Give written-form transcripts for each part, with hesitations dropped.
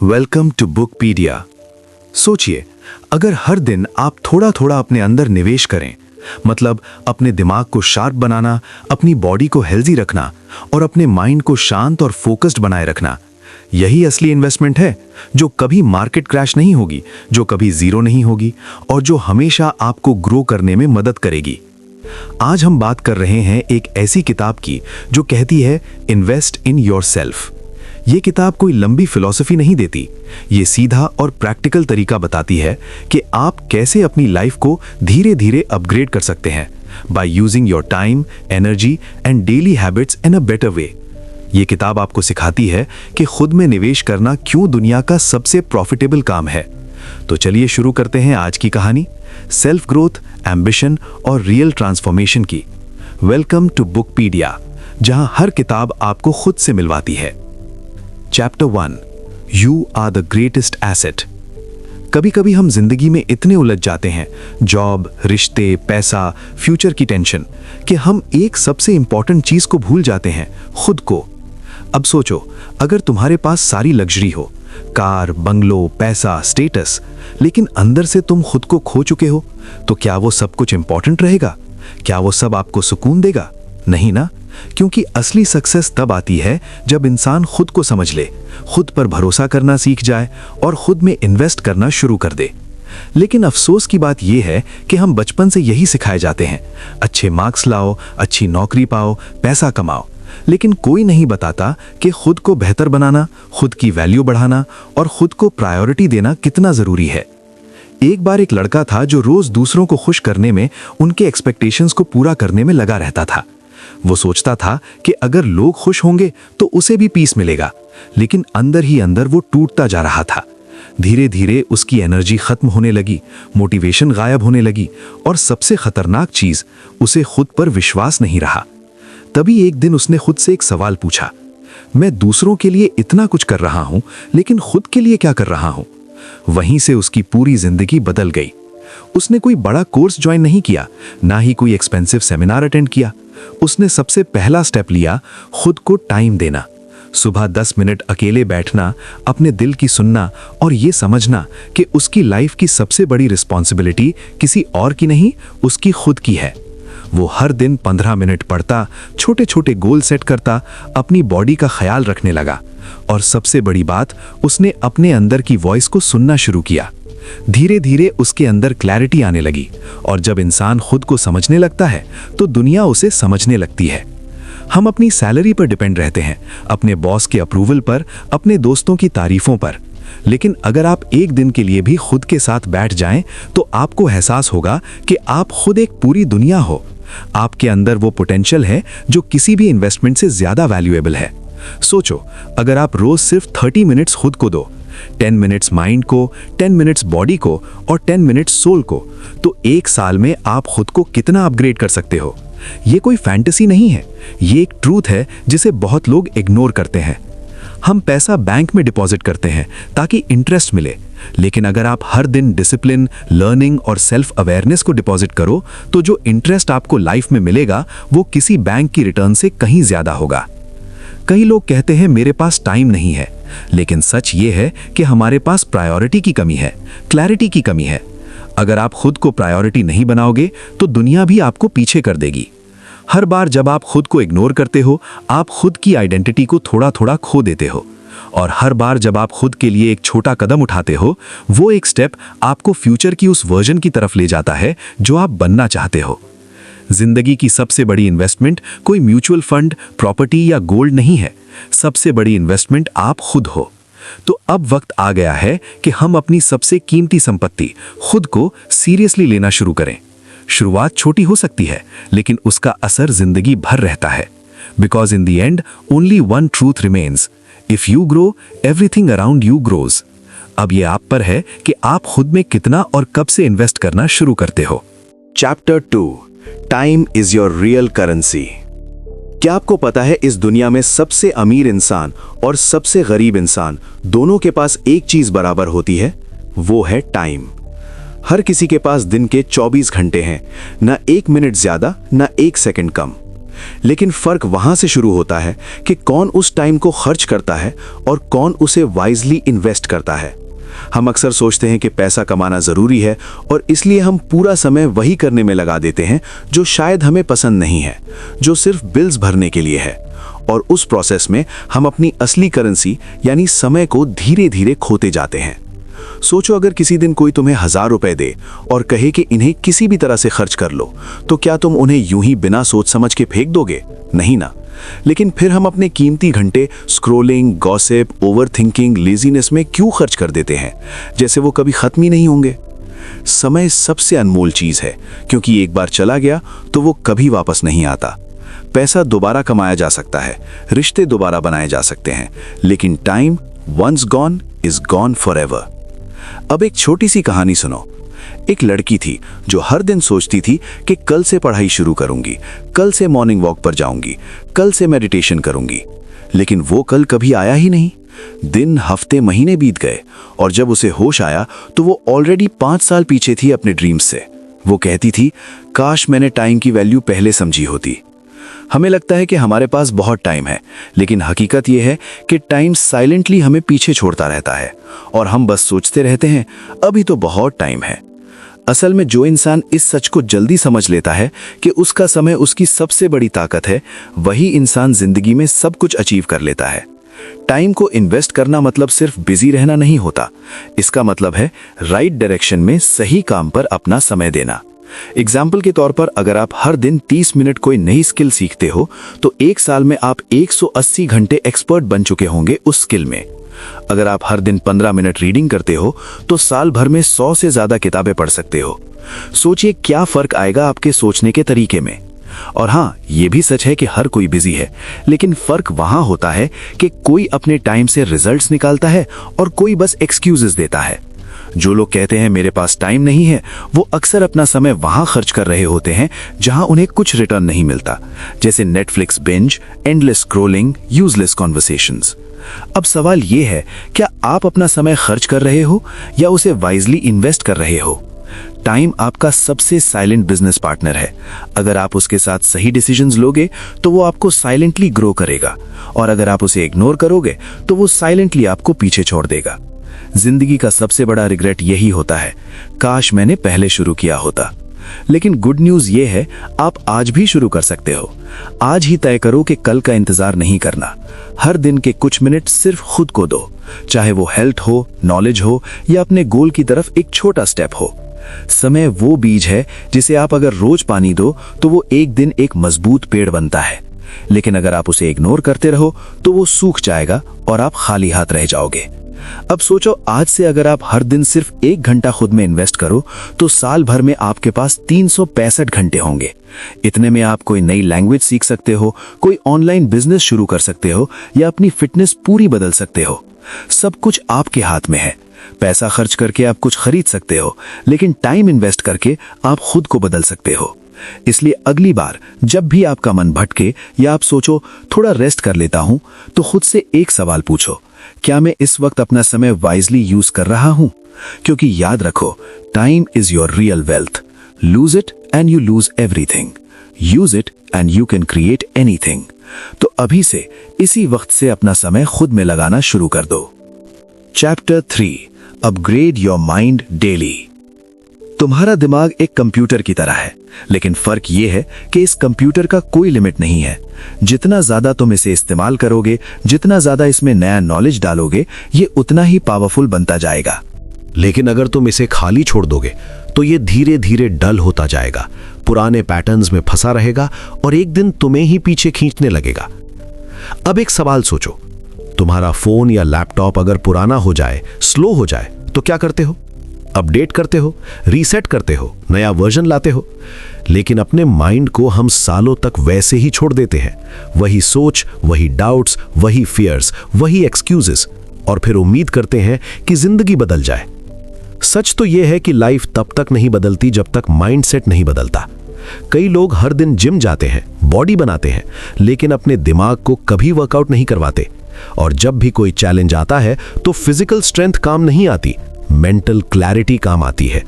Welcome to बुकपीडिया। सोचिए, अगर हर दिन आप थोड़ा थोड़ा अपने अंदर निवेश करें, मतलब अपने दिमाग को शार्प बनाना, अपनी बॉडी को हेल्दी रखना और अपने माइंड को शांत और फोकस्ड बनाए रखना, यही असली इन्वेस्टमेंट है जो कभी मार्केट क्रैश नहीं होगी, जो कभी जीरो नहीं होगी और जो हमेशा आपको ग्रो करने में मदद करेगी। आज हम बात कर रहे हैं एक ऐसी किताब की जो कहती है इन्वेस्ट इन योरसेल्फ। ये किताब कोई लंबी फिलॉसफी नहीं देती, ये सीधा और प्रैक्टिकल तरीका बताती है कि आप कैसे अपनी लाइफ को धीरे धीरे अपग्रेड कर सकते हैं by using your time, energy and daily habits in a better way. ये किताब आपको सिखाती है कि खुद में निवेश करना क्यों दुनिया का सबसे प्रॉफिटेबल काम है। तो चलिए शुरू करते हैं आज की कहानी, सेल्फ ग्रोथ, एम्बिशन और रियल ट्रांसफॉर्मेशन की। वेलकम टू बुकपीडिया, जहां हर किताब आपको खुद से मिलवाती है। Chapter 1, you are the greatest asset. कभी कभी हम जिंदगी में इतने उलझ जाते हैं, जॉब, रिश्ते, पैसा, फ्यूचर की टेंशन, कि हम एक सबसे इंपॉर्टेंट चीज को भूल जाते हैं, खुद को। अब सोचो, अगर तुम्हारे पास सारी लग्जरी हो, कार, बंगलो, पैसा, स्टेटस, लेकिन अंदर से तुम खुद को खो चुके हो, तो क्या वो सब कुछ इंपॉर्टेंट रहेगा? क्या वो सब आपको सुकून देगा? नहीं ना, क्योंकि असली सक्सेस तब आती है जब इंसान खुद को समझ ले, खुद पर भरोसा करना सीख जाए और खुद में इन्वेस्ट करना शुरू कर दे। लेकिन अफसोस की बात यह है कि हम बचपन से यही सिखाए जाते हैं, अच्छे मार्क्स लाओ, अच्छी नौकरी पाओ, पैसा कमाओ, लेकिन कोई नहीं बताता कि खुद को बेहतर बनाना, खुद की वैल्यू बढ़ाना और खुद को प्रायोरिटी देना कितना जरूरी है। एक बार एक लड़का था जो रोज दूसरों को खुश करने में, उनके एक्सपेक्टेशंस को पूरा करने में लगा रहता था। वो सोचता था कि अगर लोग खुश होंगे तो उसे भी पीस मिलेगा, लेकिन अंदर ही अंदर वो टूटता जा रहा था। धीरे धीरे उसकी एनर्जी खत्म होने लगी, मोटिवेशन गायब होने लगी और सबसे खतरनाक चीज, उसे खुद पर विश्वास नहीं रहा। तभी एक दिन उसने खुद से एक सवाल पूछा, मैं दूसरों के लिए इतना कुछ कर रहा हूं, लेकिन खुद के लिए क्या कर रहा हूं? वहीं से उसकी पूरी जिंदगी बदल गई। उसने कोई बड़ा कोर्स ज्वाइन नहीं किया, ना ही कोई एक्सपेंसिव सेमिनार अटेंड किया। उसने सबसे पहला स्टेप लिया, खुद को टाइम देना। सुबह 10 मिनट अकेले बैठना, अपने दिल की सुनना और ये समझना कि उसकी लाइफ की सबसे बड़ी रिस्पॉन्सिबिलिटी किसी और की नहीं, उसकी खुद की है। वो हर दिन 15 मिनट पढ़ता, छोटे छोटे गोल सेट करता, अपनी बॉडी का ख्याल रखने लगा और सबसे बड़ी बात, उसने अपने अंदर की वॉइस को सुनना शुरू किया। धीरे धीरे उसके अंदर क्लैरिटी आने लगी और जब इंसान खुद को समझने लगता है तो दुनिया उसे समझने लगती है। हम अपनी सैलरी पर डिपेंड रहते हैं, अपने बॉस के अप्रूवल पर, अपने दोस्तों की तारीफों पर, लेकिन अगर आप एक दिन के लिए भी खुद के साथ बैठ जाएं तो आपको एहसास होगा कि आप खुद एक पूरी दुनिया हो। आपके अंदर वो पोटेंशियल है जो किसी भी इन्वेस्टमेंट से ज्यादा वैल्यूएबल है। सोचो, अगर आप रोज सिर्फ 30 मिनट्स खुद को दो, 10 मिनट्स माइंड को, 10 मिनट्स बॉडी को और 10 मिनट्स सोल को, तो एक साल में आप खुद को कितना अपग्रेड कर सकते हो। ये कोई फैंटेसी नहीं है, ये एक ट्रूथ है जिसे बहुत लोग इग्नोर करते हैं। हम पैसा बैंक में डिपॉजिट करते हैं ताकि इंटरेस्ट मिले, लेकिन अगर आप हर दिन डिसिप्लिन, लर्निंग और सेल्फ अवेयरनेस को डिपॉजिट करो तो जो इंटरेस्ट आपको लाइफ में मिलेगा वो किसी बैंक की रिटर्न से कहीं ज्यादा होगा। कई लोग कहते हैं मेरे पास टाइम नहीं है, लेकिन सच ये है कि हमारे पास प्रायोरिटी की कमी है, क्लैरिटी की कमी है। अगर आप खुद को प्रायोरिटी नहीं बनाओगे तो दुनिया भी आपको पीछे कर देगी। हर बार जब आप खुद को इग्नोर करते हो, आप खुद की आइडेंटिटी को थोड़ा थोड़ा खो देते हो, और हर बार जब आप खुद के लिए एक छोटा कदम उठाते हो, वो एक स्टेप आपको फ्यूचर की उस वर्जन की तरफ ले जाता है जो आप बनना चाहते हो। जिंदगी की सबसे बड़ी इन्वेस्टमेंट कोई म्यूचुअल फंड, प्रॉपर्टी या गोल्ड नहीं है, सबसे बड़ी इन्वेस्टमेंट आप खुद हो। तो अब वक्त आ गया है कि हम अपनी सबसे कीमती संपत्ति, खुद को सीरियसली लेना शुरू करें। शुरुआत छोटी हो सकती है, लेकिन उसका असर जिंदगी भर रहता है। Because in the end only one truth remains, if you grow everything around you grows. अब ये आप पर है कि आप खुद में कितना और कब से इन्वेस्ट करना शुरू करते हो। Chapter 2, time is your real currency. क्या आपको पता है इस दुनिया में सबसे अमीर इंसान और सबसे गरीब इंसान दोनों के पास एक चीज बराबर होती है, वो है टाइम। हर किसी के पास दिन के 24 घंटे हैं, ना 1 मिनट ज्यादा ना 1 सेकंड कम। लेकिन फर्क वहां से शुरू होता है कि कौन उस टाइम को खर्च करता है और कौन उसे वाइजली इन्वेस्ट करता है। हम अक्सर सोचते हैं कि पैसा कमाना जरूरी है और इसलिए हम पूरा समय वही करने में लगा देते हैं जो शायद हमें पसंद नहीं है, जो सिर्फ बिल्स भरने के लिए है। और उस प्रोसेस में हम अपनी असली करेंसी यानी समय को धीरे धीरे खोते जाते हैं। सोचो, अगर किसी दिन कोई तुम्हें 1000 रुपए दे और कहे कि इन्हें किसी भी तरह से खर्च कर लो, तो क्या तुम उन्हें यूं ही बिना सोच समझ के फेंक दोगे? नहीं ना। लेकिन फिर हम अपने कीमती घंटे स्क्रोलिंग, गॉसिप, ओवरथिंकिंग, लेजीनेस में क्यों खर्च कर देते हैं, जैसे वो कभी खत्म ही नहीं होंगे। समय सबसे अनमोल चीज है, क्योंकि एक बार चला गया तो वो कभी वापस नहीं आता। पैसा दोबारा कमाया जा सकता है, रिश्ते दोबारा बनाए जा सकते हैं, लेकिन time once gone is gone forever. अब एक छोटी सी कहानी सुनो। एक लड़की थी जो हर दिन सोचती थी कि कल से पढ़ाई शुरू करूंगी, कल से मॉर्निंग वॉक पर जाऊंगी, कल से मेडिटेशन करूंगी। लेकिन वो कल कभी आया ही नहीं। दिन, हफ्ते, महीने बीत गए और जब उसे होश आया तो वो ऑलरेडी 5 साल पीछे थी अपने ड्रीम्स से। वो कहती थी, काश मैंने टाइम की वैल्यू पहले समझी होती। हमें लगता है कि हमारे पास बहुत टाइम है, लेकिन हकीकत यह है कि टाइम साइलेंटली हमें पीछे छोड़ता रहता है और हम बस सोचते रहते हैं अभी तो बहुत टाइम है। असल में जो इंसान इस सच को जल्दी समझ लेता है कि उसका समय उसकी सबसे बड़ी ताकत है, वही इंसान जिंदगी में सब कुछ अचीव कर लेता है। टाइम को इन्वेस्ट करना मतलब सिर्फ बिजी रहना नहीं होता। इसका मतलब है राइट डायरेक्शन में सही काम पर अपना समय देना। एग्जाम्पल के तौर पर, अगर आप हर दिन 30 मिनट कोई नई स्किल सीखते हो तो 1 साल में आप 180 घंटे एक्सपर्ट बन चुके होंगे उस स्किल में। अगर आप हर दिन 15 मिनट रीडिंग करते हो तो साल भर में 100 से ज्यादा किताबें पढ़ सकते हो। सोचिए क्या फर्क आएगा आपके सोचने के तरीके में। और हाँ, ये भी सच है कि हर कोई बिजी है, लेकिन फर्क वहां होता है कि कोई अपने टाइम से रिजल्ट्स निकालता है और कोई बस एक्सक्यूजेस देता है। जो लोग कहते हैं मेरे पास टाइम नहीं है, वो अक्सर अपना समय वहां खर्च कर रहे होते हैं जहां उन्हें कुछ रिटर्न नहीं मिलता, जैसे Netflix binge, endless scrolling, useless conversations. अब सवाल ये है, क्या आप अपना समय खर्च कर रहे हो या उसे वाइजली इन्वेस्ट कर रहे हो? टाइम आपका सबसे साइलेंट बिजनेस पार्टनर है। अगर आप उसके साथ सही डिसीजंस लोगे तो वो आपको साइलेंटली ग्रो करेगा, और अगर आप उसे इग्नोर करोगे तो वो साइलेंटली आपको पीछे छोड़ देगा। जिंदगी का सबसे बड़ा रिग्रेट यही होता है, काश मैंने पहले शुरू किया होता। लेकिन गुड न्यूज ये है, आप आज भी शुरू कर सकते हो। आज ही तय करो कि कल का इंतजार नहीं करना। हर दिन के कुछ मिनट सिर्फ खुद को दो, चाहे वो हेल्थ हो, नॉलेज हो या अपने गोल की तरफ एक छोटा स्टेप हो। समय वो बीज है जिसे आप अगर रोज पानी दो तो वो एक दिन एक मजबूत पेड़ बनता है, लेकिन अगर आप उसे इग्नोर करते रहो तो वो सूख जाएगा और आप खाली हाथ रह जाओगे। अब सोचो, आज से अगर आप हर दिन सिर्फ 1 घंटा खुद में इन्वेस्ट करो तो साल भर में आपके पास 365 घंटे होंगे। इतने में आप कोई नई लैंग्वेज सीख सकते हो, कोई ऑनलाइन बिजनेस शुरू कर सकते हो या अपनी फिटनेस पूरी बदल सकते हो। सब कुछ आपके हाथ में है। पैसा खर्च करके आप कुछ खरीद सकते हो, लेकिन टाइम इन्वेस्ट करके आप खुद को बदल सकते हो। इसलिए अगली बार जब भी आपका मन भटके या आप सोचो थोड़ा रेस्ट कर लेता हूं, तो खुद से एक सवाल पूछो, क्या मैं इस वक्त अपना समय वाइजली यूज कर रहा हूं? क्योंकि याद रखो, time is your real wealth. Lose it and you lose everything. Use it and you can create anything. तो अभी से इसी वक्त से अपना समय खुद में लगाना शुरू कर दो। Chapter 3, upgrade your mind daily. तुम्हारा दिमाग एक कंप्यूटर की तरह है, लेकिन फर्क यह है कि इस कंप्यूटर का कोई लिमिट नहीं है। जितना ज्यादा तुम इसे इस्तेमाल करोगे, जितना ज्यादा इसमें नया नॉलेज डालोगे, ये उतना ही पावरफुल बनता जाएगा। लेकिन अगर तुम इसे खाली छोड़ दोगे तो ये धीरे धीरे डल होता जाएगा, पुराने पैटर्न्स में फंसा रहेगा और एक दिन तुम्हें ही पीछे खींचने लगेगा। अब एक सवाल सोचो, तुम्हारा फोन या लैपटॉप अगर पुराना हो जाए, स्लो हो जाए, तो क्या करते हो? अपडेट करते हो, रीसेट करते हो, नया वर्जन लाते हो। लेकिन अपने माइंड को हम सालों तक वैसे ही छोड़ देते हैं। वही सोच, वही डाउट्स, वही फियर्स, वही एक्सक्यूजेस, और फिर उम्मीद करते हैं कि जिंदगी बदल जाए। सच तो यह है कि लाइफ तब तक नहीं बदलती जब तक माइंडसेट नहीं बदलता। कई लोग हर दिन जिम जाते हैं, बॉडी बनाते हैं, लेकिन अपने दिमाग को कभी वर्कआउट नहीं करवाते। और जब भी कोई चैलेंज आता है तो फिजिकल स्ट्रेंथ काम नहीं आती, मेंटल क्लैरिटी काम आती है,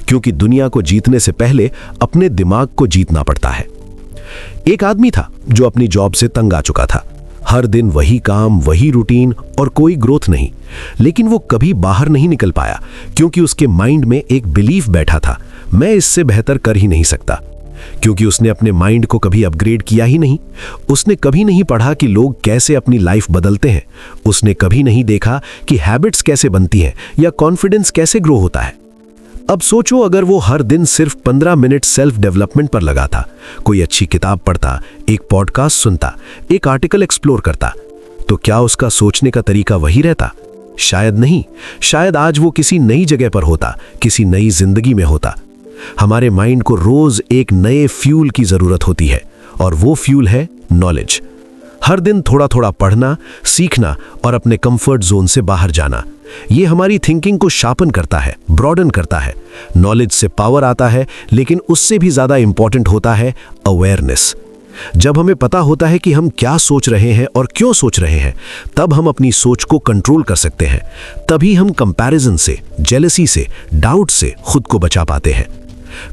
क्योंकि दुनिया को जीतने से पहले अपने दिमाग को जीतना पड़ता है। एक आदमी था जो अपनी जॉब से तंग आ चुका था। हर दिन वही काम, वही रूटीन और कोई ग्रोथ नहीं। लेकिन वो कभी बाहर नहीं निकल पाया क्योंकि उसके माइंड में एक बिलीफ बैठा था, मैं इससे बेहतर कर ही नहीं सकता। क्योंकि उसने अपने माइंड को कभी अपग्रेड किया ही नहीं। उसने कभी नहीं पढ़ा कि लोग कैसे अपनी लाइफ बदलते हैं। उसने कभी नहीं देखा कि हैबिट्स कैसे बनती हैं या कॉन्फिडेंस कैसे ग्रो होता है। अब सोचो, अगर वो हर दिन सिर्फ 15 मिनट सेल्फ डेवलपमेंट पर लगाता, कोई अच्छी किताब पढ़ता, एक पॉडकास्ट सुनता, एक आर्टिकल एक्सप्लोर करता, तो क्या उसका सोचने का तरीका वही रहता? शायद नहीं। शायद आज वो किसी नई जगह पर होता, किसी नई जिंदगी में होता। हमारे माइंड को रोज एक नए फ्यूल की जरूरत होती है और वो फ्यूल है नॉलेज। हर दिन थोड़ा थोड़ा पढ़ना, सीखना और अपने कंफर्ट जोन से बाहर जाना, ये हमारी थिंकिंग को शार्पन करता है, ब्रॉडन करता है। नॉलेज से पावर आता है, लेकिन उससे भी ज्यादा इंपॉर्टेंट होता है अवेयरनेस। जब हमें पता होता है कि हम क्या सोच रहे हैं और क्यों सोच रहे हैं, तब हम अपनी सोच को कंट्रोल कर सकते हैं। तभी हम कंपैरिजन से, जेलसी से, डाउट से खुद को बचा पाते हैं।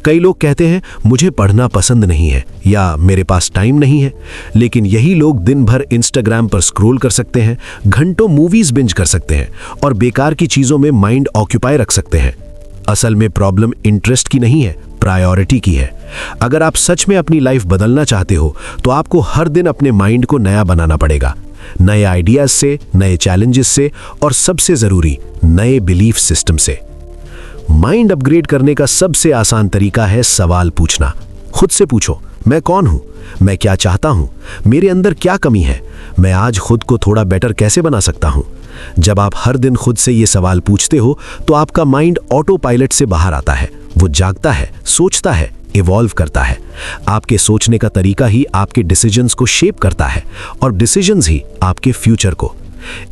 कई लोग कहते हैं मुझे पढ़ना पसंद नहीं है या मेरे पास टाइम नहीं है, लेकिन यही लोग दिन भर इंस्टाग्राम पर स्क्रॉल कर सकते हैं, घंटों मूवीज बिंज कर सकते हैं और बेकार की चीजों में माइंड ऑक्यूपाई रख सकते हैं। असल में प्रॉब्लम इंटरेस्ट की नहीं है, प्रायोरिटी की है। अगर आप सच में अपनी लाइफ बदलना चाहते हो तो आपको हर दिन अपने माइंड को नया बनाना पड़ेगा, नए आइडियाज से, नए चैलेंजेस से और सबसे जरूरी नए बिलीफ सिस्टम से। माइंड अपग्रेड करने का सबसे आसान तरीका है सवाल पूछना। खुद से पूछो, मैं कौन हूं, मैं क्या चाहता हूं, मेरे अंदर क्या कमी है, मैं आज खुद को थोड़ा बेटर कैसे बना सकता हूं। जब आप हर दिन खुद से ये सवाल पूछते हो तो आपका माइंड ऑटो पायलट से बाहर आता है। वो जागता है, सोचता है, इवॉल्व करता है। आपके सोचने का तरीका ही आपके डिसीजंस को शेप करता है और डिसीजंस ही आपके फ्यूचर को।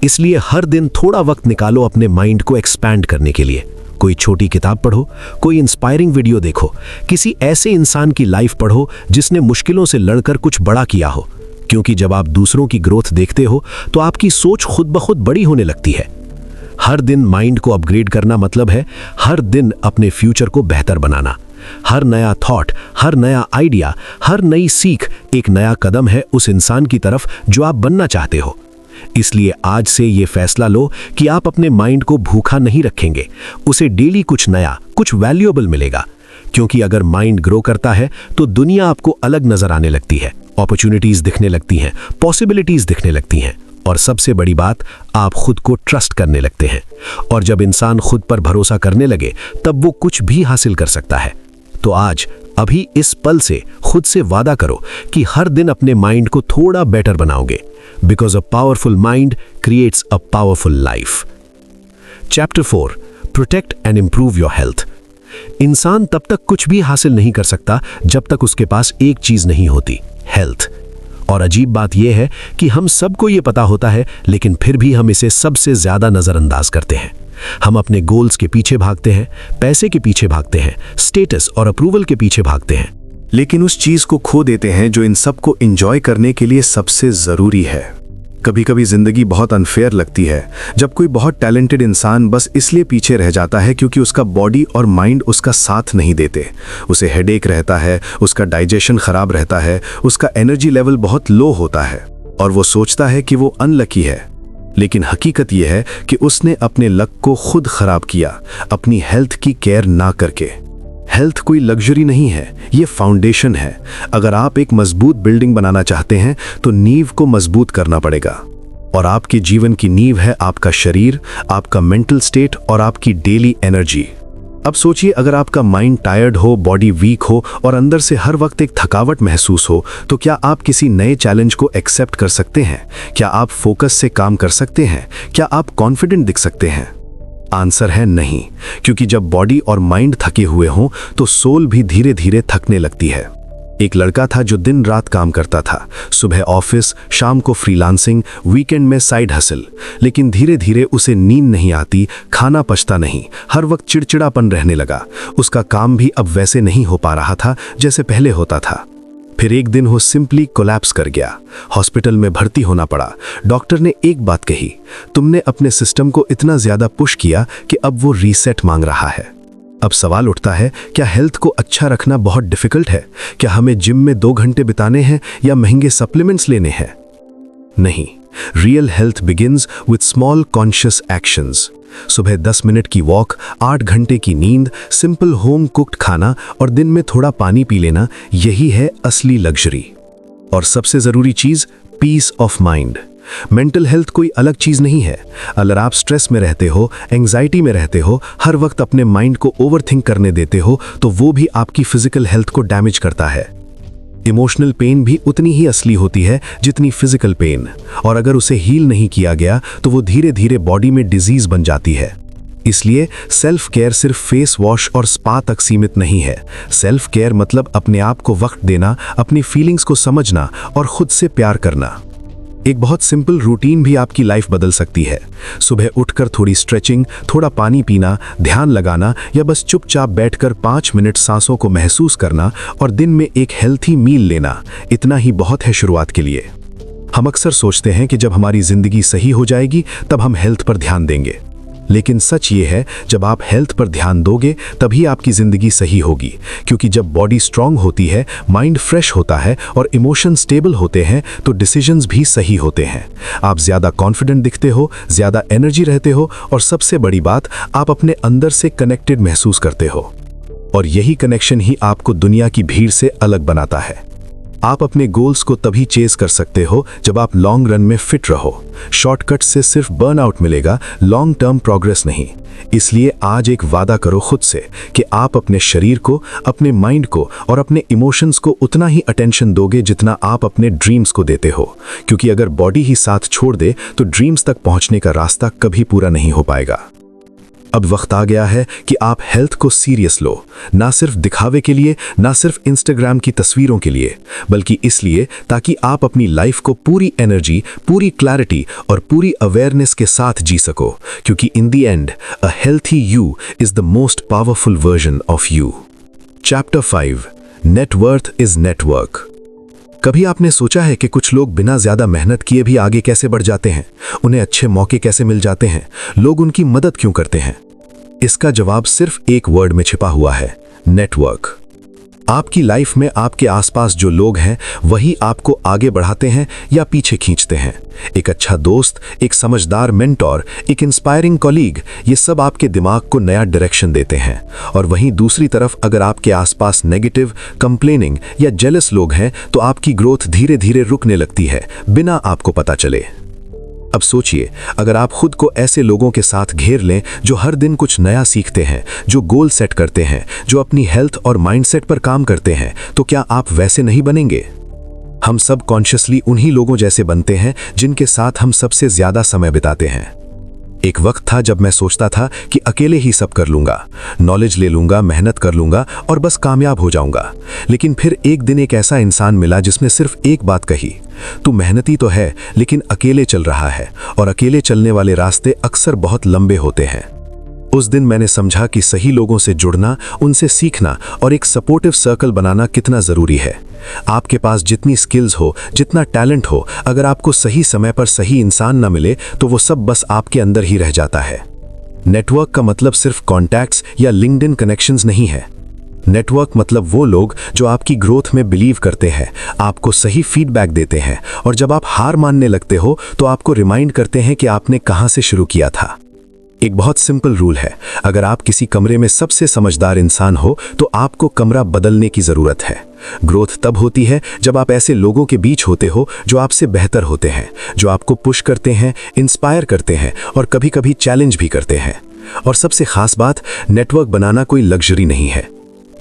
इसलिए हर दिन थोड़ा वक्त निकालो अपने माइंड को एक्सपैंड करने के लिए। कोई छोटी किताब पढ़ो, कोई इंस्पायरिंग वीडियो देखो, किसी ऐसे इंसान की लाइफ पढ़ो जिसने मुश्किलों से लड़कर कुछ बड़ा किया हो। क्योंकि जब आप दूसरों की ग्रोथ देखते हो तो आपकी सोच खुद ब खुद बड़ी होने लगती है। हर दिन माइंड को अपग्रेड करना मतलब है हर दिन अपने फ्यूचर को बेहतर बनाना। हर नया थॉट, हर नया आइडिया, हर नई सीख एक नया कदम है उस इंसान की तरफ जो आप बनना चाहते हो। इसलिए आज से ये फैसला लो कि आप अपने माइंड को भूखा नहीं रखेंगे। उसे डेली कुछ नया, कुछ वैल्यूएबल मिलेगा। क्योंकि अगर माइंड ग्रो करता है तो दुनिया आपको अलग नजर आने लगती है, अपॉर्चुनिटीज दिखने लगती हैं, पॉसिबिलिटीज दिखने लगती हैं और सबसे बड़ी बात, आप खुद को ट्रस्ट करने लगते हैं। और जब इंसान खुद पर भरोसा करने लगे तब वो कुछ भी हासिल कर सकता है। तो आज, अभी इस पल से खुद से वादा करो कि हर दिन अपने माइंड को थोड़ा बेटर बनाओगे। Because a powerful mind creates a powerful life. Chapter 4, protect and improve your health. इंसान तब तक कुछ भी हासिल नहीं कर सकता जब तक उसके पास एक चीज नहीं होती, हेल्थ। और अजीब बात यह है कि हम सबको ये पता होता है, लेकिन फिर भी हम इसे सबसे ज्यादा नजरअंदाज करते हैं। हम अपने गोल्स के पीछे भागते हैं, पैसे के पीछे भागते हैं, स्टेटस और अप्रूवल के पीछे भागते हैं, लेकिन उस चीज को खो देते हैं जो इन सबको एंजॉय करने के लिए सबसे जरूरी है। कभी कभी जिंदगी बहुत अनफेयर लगती है जब कोई बहुत टैलेंटेड इंसान बस इसलिए पीछे रह जाता है क्योंकि उसका बॉडी और माइंड उसका साथ नहीं देते। उसे हेडेक रहता है, उसका डाइजेशन खराब रहता है, उसका एनर्जी लेवल बहुत लो होता है और वो सोचता है कि वो अनलकी है। लेकिन हकीकत यह है कि उसने अपने लक को खुद खराब किया, अपनी हेल्थ की केयर ना करके। हेल्थ कोई लग्जरी नहीं है, ये फाउंडेशन है। अगर आप एक मजबूत बिल्डिंग बनाना चाहते हैं तो नींव को मजबूत करना पड़ेगा। और आपके जीवन की नींव है आपका शरीर, आपका मेंटल स्टेट और आपकी डेली एनर्जी। अब सोचिए, अगर आपका माइंड टायर्ड हो, बॉडी वीक हो और अंदर से हर वक्त एक थकावट महसूस हो, तो क्या आप किसी नए चैलेंज को एक्सेप्ट कर सकते हैं? क्या आप फोकस से काम कर सकते हैं? क्या आप कॉन्फिडेंट दिख सकते हैं? आंसर है नहीं, क्योंकि जब बॉडी और माइंड थके हुए हों तो सोल भी धीरे धीरे थकने लगती है। एक लड़का था जो दिन रात काम करता था, सुबह ऑफिस, शाम को फ्रीलांसिंग, वीकेंड में साइड हसल। लेकिन धीरे धीरे उसे नींद नहीं आती, खाना पचता नहीं, हर वक्त चिड़चिड़ापन रहने लगा। उसका काम भी अब वैसे नहीं हो पा रहा था जैसे पहले होता था। फिर एक दिन वो सिंपली कोलैप्स कर गया। हॉस्पिटल में भर्ती होना पड़ा। डॉक्टर ने एक बात कही, तुमने अपने सिस्टम को इतना ज्यादा पुश किया कि अब वो रीसेट मांग रहा है। अब सवाल उठता है, क्या हेल्थ को अच्छा रखना बहुत डिफिकल्ट है? क्या हमें जिम में 2 घंटे बिताने हैं या महंगे सप्लीमेंट्स लेने हैं? नहीं, real health begins with small conscious actions. सुबह 10 मिनट की वॉक, 8 घंटे की नींद, सिंपल होम कुक्ड खाना और दिन में थोड़ा पानी पी लेना, यही है असली लग्जरी। और सबसे जरूरी चीज, peace of mind. Mental health कोई अलग चीज नहीं है। अगर आप स्ट्रेस में रहते हो, एंजाइटी में रहते हो, हर वक्त अपने माइंड को ओवरथिंक करने देते हो, तो वो भी आपकी फिजिकल हेल्थ को डैमेज करता है। इमोशनल पेन भी उतनी ही असली होती है जितनी फिजिकल पेन, और अगर उसे हील नहीं किया गया तो वो धीरे धीरे बॉडी में डिजीज बन जाती है। इसलिए सेल्फ केयर सिर्फ फेस वॉश और स्पा तक सीमित नहीं है। सेल्फ केयर मतलब अपने आप को वक्त देना, अपनी फीलिंग्स को समझना और खुद से प्यार करना। एक बहुत सिंपल रूटीन भी आपकी लाइफ बदल सकती है। सुबह उठकर थोड़ी स्ट्रेचिंग, थोड़ा पानी पीना, ध्यान लगाना या बस चुपचाप बैठकर 5 मिनट सांसों को महसूस करना और दिन में एक हेल्थी मील लेना, इतना ही बहुत है शुरुआत के लिए। हम अक्सर सोचते हैं कि जब हमारी जिंदगी सही हो जाएगी तब हम हेल्थ पर ध्यान देंगे, लेकिन सच ये है, जब आप हेल्थ पर ध्यान दोगे तभी आपकी जिंदगी सही होगी। क्योंकि जब बॉडी स्ट्रांग होती है, माइंड फ्रेश होता है और इमोशन स्टेबल होते हैं, तो डिसीजंस भी सही होते हैं। आप ज्यादा कॉन्फिडेंट दिखते हो, ज्यादा एनर्जी रहते हो और सबसे बड़ी बात, आप अपने अंदर से कनेक्टेड महसूस करते हो। और यही कनेक्शन ही आपको दुनिया की भीड़ से अलग बनाता है। आप अपने गोल्स को तभी चेज कर सकते हो जब आप लॉन्ग रन में फिट रहो। शॉर्टकट से सिर्फ बर्नआउट मिलेगा, लॉन्ग टर्म प्रोग्रेस नहीं। इसलिए आज एक वादा करो खुद से कि आप अपने शरीर को, अपने माइंड को और अपने इमोशंस को उतना ही अटेंशन दोगे जितना आप अपने ड्रीम्स को देते हो। क्योंकि अगर बॉडी ही साथ छोड़ दे तो ड्रीम्स तक पहुंचने का रास्ता कभी पूरा नहीं हो पाएगा। अब वक्त आ गया है कि आप हेल्थ को सीरियस लो, ना सिर्फ दिखावे के लिए, ना सिर्फ इंस्टाग्राम की तस्वीरों के लिए, बल्कि इसलिए ताकि आप अपनी लाइफ को पूरी एनर्जी, पूरी क्लैरिटी और पूरी अवेयरनेस के साथ जी सको। क्योंकि in the end, a healthy you is the most powerful version of you. Chapter 5, net worth is network. कभी आपने सोचा है कि कुछ लोग बिना ज्यादा मेहनत किए भी आगे कैसे बढ़ जाते हैं? उन्हें अच्छे मौके कैसे मिल जाते हैं? लोग उनकी मदद क्यों करते हैं? इसका जवाब सिर्फ एक वर्ड में छिपा हुआ है, नेटवर्क। आपकी लाइफ में आपके आसपास जो लोग हैं, वही आपको आगे बढ़ाते हैं या पीछे खींचते हैं। एक अच्छा दोस्त, एक समझदार मेंटोर, एक इंस्पायरिंग कॉलीग, ये सब आपके दिमाग को नया डायरेक्शन देते हैं। और वहीं दूसरी तरफ अगर आपके आसपास नेगेटिव, कंप्लेनिंग या जेलस लोग हैं, तो आपकी ग्रोथ धीरे धीरे रुकने लगती है, बिना आपको पता चले। अब सोचिए, अगर आप खुद को ऐसे लोगों के साथ घेर लें जो हर दिन कुछ नया सीखते हैं, जो गोल सेट करते हैं, जो अपनी हेल्थ और माइंडसेट पर काम करते हैं, तो क्या आप वैसे नहीं बनेंगे? हम सब कॉन्शियसली उन्हीं लोगों जैसे बनते हैं जिनके साथ हम सबसे ज्यादा समय बिताते हैं। एक वक्त था जब मैं सोचता था कि अकेले ही सब कर लूंगा, नॉलेज ले लूंगा, मेहनत कर लूंगा और बस कामयाब हो जाऊंगा। लेकिन फिर एक दिन एक ऐसा इंसान मिला जिसने सिर्फ एक बात कही, तू मेहनती तो है लेकिन अकेले चल रहा है, और अकेले चलने वाले रास्ते अक्सर बहुत लंबे होते हैं। उस दिन मैंने समझा कि सही लोगों से जुड़ना, उनसे सीखना और एक सपोर्टिव सर्कल बनाना कितना जरूरी है। आपके पास जितनी स्किल्स हो, जितना टैलेंट हो, अगर आपको सही समय पर सही इंसान न मिले तो वो सब बस आपके अंदर ही रह जाता है। नेटवर्क का मतलब सिर्फ कॉन्टैक्ट्स या लिंक्डइन कनेक्शंस नहीं है। नेटवर्क मतलब वो लोग जो आपकी ग्रोथ में बिलीव करते हैं, आपको सही फीडबैक देते हैं और जब आप हार मानने लगते हो तो आपको रिमाइंड करते हैं कि आपने कहां से शुरू किया था। एक बहुत सिंपल रूल है, अगर आप किसी कमरे में सबसे समझदार इंसान हो तो आपको कमरा बदलने की जरूरत है। ग्रोथ तब होती है जब आप ऐसे लोगों के बीच होते हो जो आपसे बेहतर होते हैं, जो आपको पुश करते हैं, इंस्पायर करते हैं और कभी-कभी चैलेंज भी करते हैं। और सबसे खास बात, नेटवर्क बनाना कोई लग्जरी नहीं है,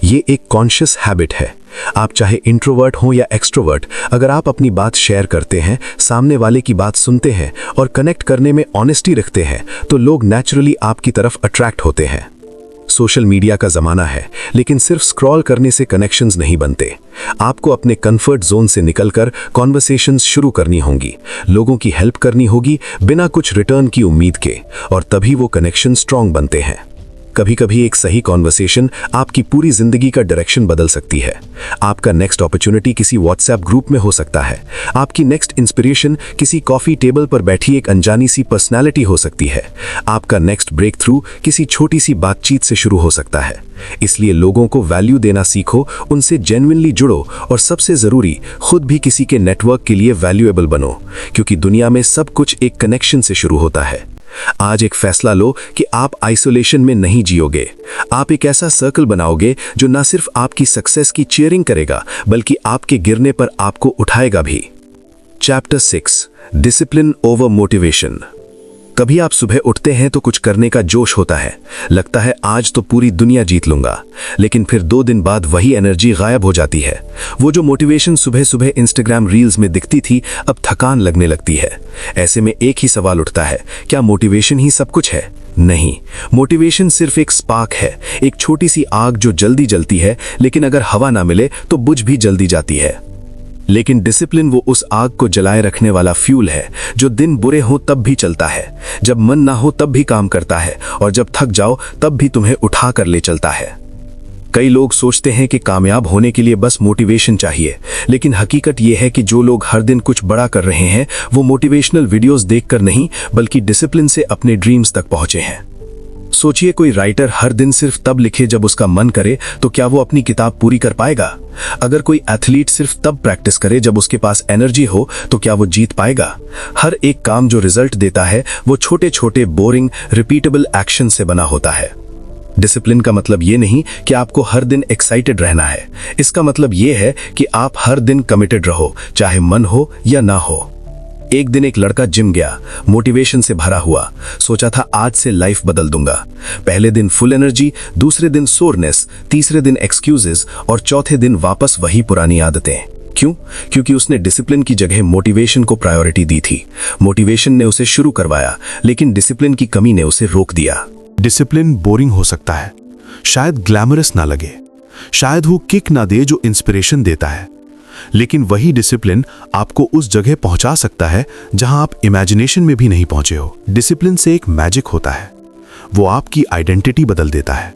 ये एक कॉन्शियस हैबिट है। आप चाहे इंट्रोवर्ट हो या एक्सट्रोवर्ट, अगर आप अपनी बात शेयर करते हैं, सामने वाले की बात सुनते हैं और कनेक्ट करने में ऑनेस्टी रखते हैं, तो लोग नेचुरली आपकी तरफ अट्रैक्ट होते हैं। सोशल मीडिया का जमाना है, लेकिन सिर्फ स्क्रॉल करने से कनेक्शंस नहीं बनते। आपको अपने कंफर्ट जोन से निकलकर कॉन्वर्सेशंस शुरू करनी होंगी, लोगों की हेल्प करनी होगी बिना कुछ रिटर्न की उम्मीद के, और तभी वो कनेक्शन स्ट्रांग बनते हैं। कभी कभी एक सही कॉन्वर्सेशन आपकी पूरी जिंदगी का डायरेक्शन बदल सकती है। आपका नेक्स्ट अपॉर्चुनिटी किसी व्हाट्सएप ग्रुप में हो सकता है। आपकी नेक्स्ट इंस्पिरेशन किसी कॉफी टेबल पर बैठी एक अनजानी सी पर्सनालिटी हो सकती है। आपका नेक्स्ट ब्रेक थ्रू किसी छोटी सी बातचीत से शुरू हो सकता है। इसलिए लोगों को वैल्यू देना सीखो, उनसे जेन्युइनली जुड़ो और सबसे जरूरी खुद भी किसी के नेटवर्क के लिए वैल्यूएबल बनो, क्योंकि दुनिया में सब कुछ एक कनेक्शन से शुरू होता है। आज एक फैसला लो कि आप आइसोलेशन में नहीं जियोगे। आप एक ऐसा सर्कल बनाओगे जो न सिर्फ आपकी सक्सेस की चीयरिंग करेगा बल्कि आपके गिरने पर आपको उठाएगा भी। Chapter 6, discipline over motivation. कभी आप सुबह उठते हैं तो कुछ करने का जोश होता है, लगता है आज तो पूरी दुनिया जीत लूंगा, लेकिन फिर 2 दिन बाद वही एनर्जी गायब हो जाती है। वो जो मोटिवेशन सुबह सुबह इंस्टाग्राम रील्स में दिखती थी अब थकान लगने लगती है। ऐसे में एक ही सवाल उठता है, क्या मोटिवेशन ही सब कुछ है? नहीं, मोटिवेशन सिर्फ एक स्पार्क है, एक छोटी सी आग जो जल्दी जलती है, लेकिन अगर हवा ना मिले तो बुझ भी जल्दी जाती है। लेकिन डिसिप्लिन वो उस आग को जलाए रखने वाला फ्यूल है जो दिन बुरे हो तब भी चलता है, जब मन ना हो तब भी काम करता है और जब थक जाओ तब भी तुम्हें उठा कर ले चलता है। कई लोग सोचते हैं कि कामयाब होने के लिए बस मोटिवेशन चाहिए, लेकिन हकीकत यह है कि जो लोग हर दिन कुछ बड़ा कर रहे हैं वो मोटिवेशनल वीडियोस देखकर नहीं बल्कि डिसिप्लिन से अपने ड्रीम्स तक पहुंचे हैं। सोचिए, कोई राइटर हर दिन सिर्फ तब लिखे जब उसका मन करे, तो क्या वो अपनी किताब पूरी कर पाएगा? अगर कोई एथलीट सिर्फ तब प्रैक्टिस करे जब उसके पास एनर्जी हो, तो क्या वो जीत पाएगा? हर एक काम जो रिजल्ट देता है वो छोटे छोटे बोरिंग रिपीटेबल एक्शन से बना होता है। डिसिप्लिन का मतलब ये नहीं कि आपको हर दिन एक्साइटेड रहना है। इसका मतलब ये है कि आप हर दिन कमिटेड रहो, चाहे मन हो या ना हो। एक दिन एक लड़का जिम गया, मोटिवेशन से भरा हुआ, सोचा था आज से लाइफ बदल दूंगा। पहले दिन फुल एनर्जी, दूसरे दिन सोरनेस, तीसरे दिन एक्सक्यूजेस और चौथे दिन वापस वही पुरानी आदतें। क्यों? क्योंकि उसने डिसिप्लिन की जगह मोटिवेशन को प्रायोरिटी दी थी। मोटिवेशन ने उसे शुरू करवाया, लेकिन डिसिप्लिन की कमी ने उसे रोक दिया। डिसिप्लिन बोरिंग हो सकता है, शायद ग्लैमरस ना लगे, शायद वो किक ना दे जो इंस्पिरेशन देता है, लेकिन वही डिसिप्लिन आपको उस जगह पहुंचा सकता है जहां आप इमेजिनेशन में भी नहीं पहुंचे हो। डिसिप्लिन से एक मैजिक होता है, वो आपकी आइडेंटिटी बदल देता है।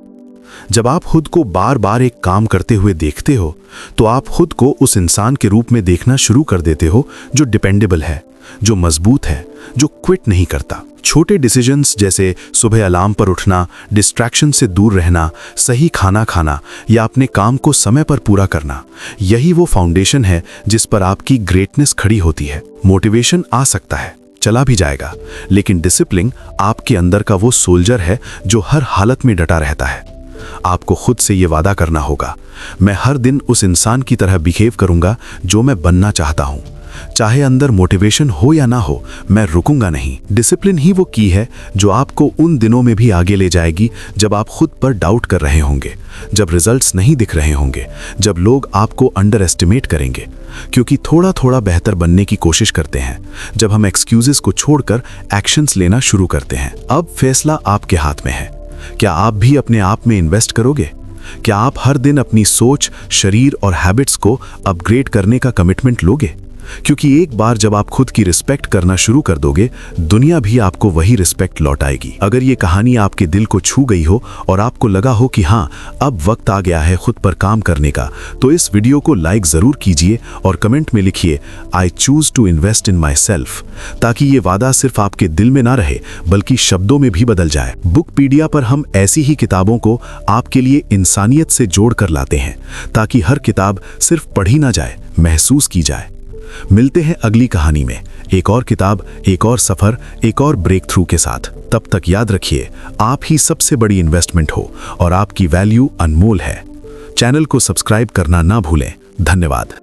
जब आप खुद को बार बार एक काम करते हुए देखते हो तो आप खुद को उस इंसान के रूप में देखना शुरू कर देते हो जो डिपेंडेबल है, जो मजबूत है, जो क्विट नहीं करता। छोटे डिसीजंस जैसे सुबह अलार्म पर उठना, डिस्ट्रैक्शन से दूर रहना, सही खाना खाना या अपने काम को समय पर पूरा करना, यही वो फाउंडेशन है जिस पर आपकी ग्रेटनेस खड़ी होती है। मोटिवेशन आ सकता है, चला भी जाएगा, लेकिन डिसिप्लिन आपके अंदर का वो सोल्जर है जो हर हालत में डटा रहता है। आपको खुद से ये वादा करना होगा, मैं हर दिन उस इंसान की तरह बिहेव करूंगा जो मैं बनना चाहता हूं। चाहे अंदर मोटिवेशन हो या ना हो, मैं रुकूंगा नहीं। डिसिप्लिन ही वो की है जो आपको उन दिनों में भी आगे ले जाएगी जब आप खुद पर डाउट कर रहे होंगे, जब रिजल्ट्स नहीं दिख रहे होंगे, जब लोग आपको अंडर एस्टिमेट करेंगे। क्योंकि थोड़ा थोड़ा बेहतर बनने की कोशिश करते हैं जब हम एक्सक्यूजेस को छोड़कर एक्शंस लेना शुरू करते हैं। अब फैसला आपके हाथ में है। क्या आप भी अपने आप में इन्वेस्ट करोगे? क्या आप हर दिन अपनी सोच, शरीर और हैबिट्स को अपग्रेड करने का कमिटमेंट लोगे? क्योंकि एक बार जब आप खुद की रिस्पेक्ट करना शुरू कर दोगे, दुनिया भी आपको वही रिस्पेक्ट लौटाएगी। अगर ये कहानी आपके दिल को छू गई हो और आपको लगा हो कि हाँ, अब वक्त आ गया है खुद पर काम करने का, तो इस वीडियो को लाइक जरूर कीजिए और कमेंट में लिखिए I choose to invest in myself, ताकि ये वादा सिर्फ आपके दिल में ना रहे बल्कि शब्दों में भी बदल जाए। बुकपीडिया पर हम ऐसी ही किताबों को आपके लिए इंसानियत से जोड़ कर लाते हैं, ताकि हर किताब सिर्फ पढ़ी ना जाए, महसूस की जाए। मिलते हैं अगली कहानी में, एक और किताब, एक और सफर, एक और ब्रेक थ्रू के साथ। तब तक याद रखिए, आप ही सबसे बड़ी इन्वेस्टमेंट हो और आपकी वैल्यू अनमोल है। चैनल को सब्सक्राइब करना ना भूलें। धन्यवाद।